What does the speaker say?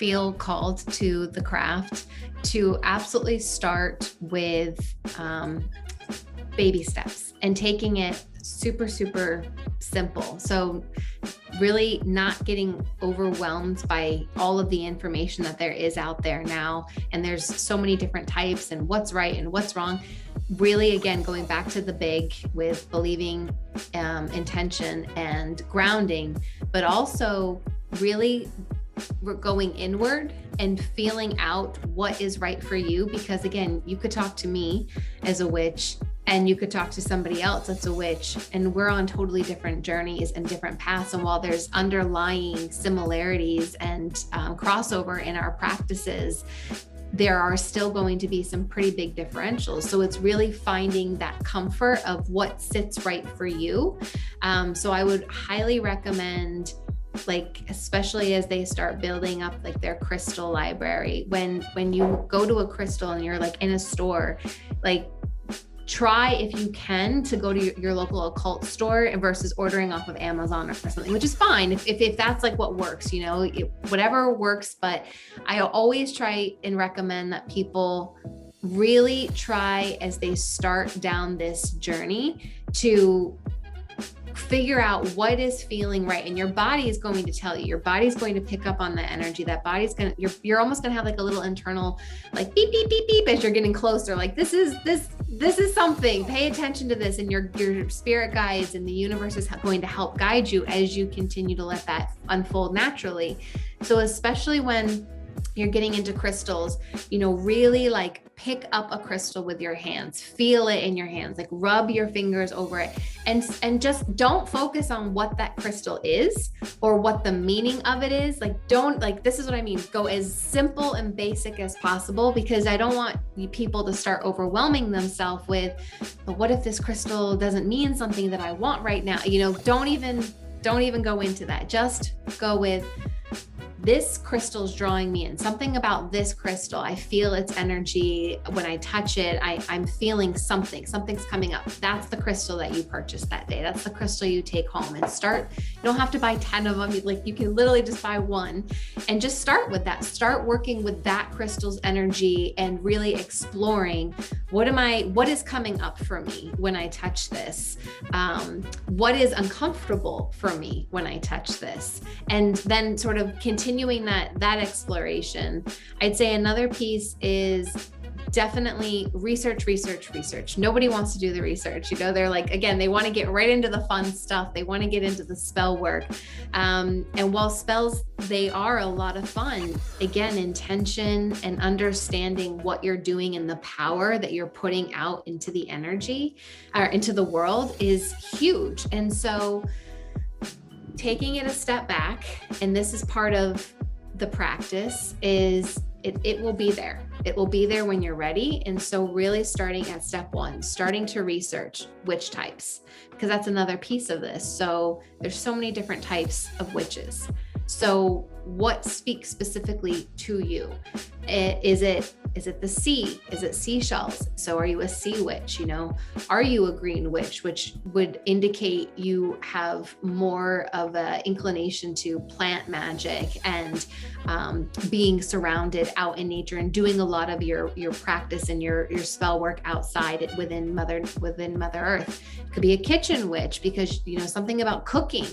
feel called to the craft, to absolutely start with baby steps and taking it super, super simple. So really not getting overwhelmed by all of the information that there is out there now. And there's so many different types and what's right and what's wrong. Really, again, going back to the big with believing, intention and grounding, but also really we're going inward and feeling out what is right for you. Because again, you could talk to me as a witch and you could talk to somebody else that's a witch, and we're on totally different journeys and different paths. And while there's underlying similarities and crossover in our practices, there are still going to be some pretty big differentials. So it's really finding that comfort of what sits right for you. So I would highly recommend, like, especially as they start building up like their crystal library, when you go to a crystal and you're like in a store, like try if you can to go to your local occult store versus ordering off of Amazon or something, which is fine if that's like what works, you know, whatever works. But I always try and recommend that people really try, as they start down this journey, to figure out what is feeling right. And your body is going to tell you, your body's going to pick up on the energy. That body's going to, you're almost going to have like a little internal, like beep, beep, beep, beep, as you're getting closer. Like this is something, pay attention to this. And your spirit guides and the universe is going to help guide you as you continue to let that unfold naturally. So especially when you're getting into crystals, you know, really like pick up a crystal with your hands, feel it in your hands, like rub your fingers over it, and just don't focus on what that crystal is or what the meaning of it is. Like, don't, like, this is what I mean. Go as simple and basic as possible, because I don't want people to start overwhelming themselves with, but what if this crystal doesn't mean something that I want right now? You know, don't even go into that. Just go with, this crystal's drawing me in. Something about this crystal, I feel its energy. When I touch it, I'm feeling something's coming up. That's the crystal that you purchased that day. That's the crystal you take home and start. You don't have to buy 10 of them. You can literally just buy one and just start with that. Start working with that crystal's energy and really exploring, what is coming up for me when I touch this? What is uncomfortable for me when I touch this? And then sort of continuing that exploration. I'd say another piece is definitely research. Nobody wants to do the research. You know, they're like, again, they want to get right into the fun stuff. They want to get into the spell work. And while spells, they are a lot of fun, again, intention and understanding what you're doing and the power that you're putting out into the energy or into the world is huge. And so taking it a step back, and this is part of the practice, is it will be there. It will be there when you're ready. And so really starting at step one, starting to research witch types, because that's another piece of this. So there's so many different types of witches. So what speaks specifically to you? Is it the sea? Is it seashells? So are you a sea witch? You know, are you a green witch, which would indicate you have more of an inclination to plant magic and being surrounded out in nature and doing a lot of your practice and your spell work outside within Mother Earth. It could be a kitchen witch because, you know, something about cooking.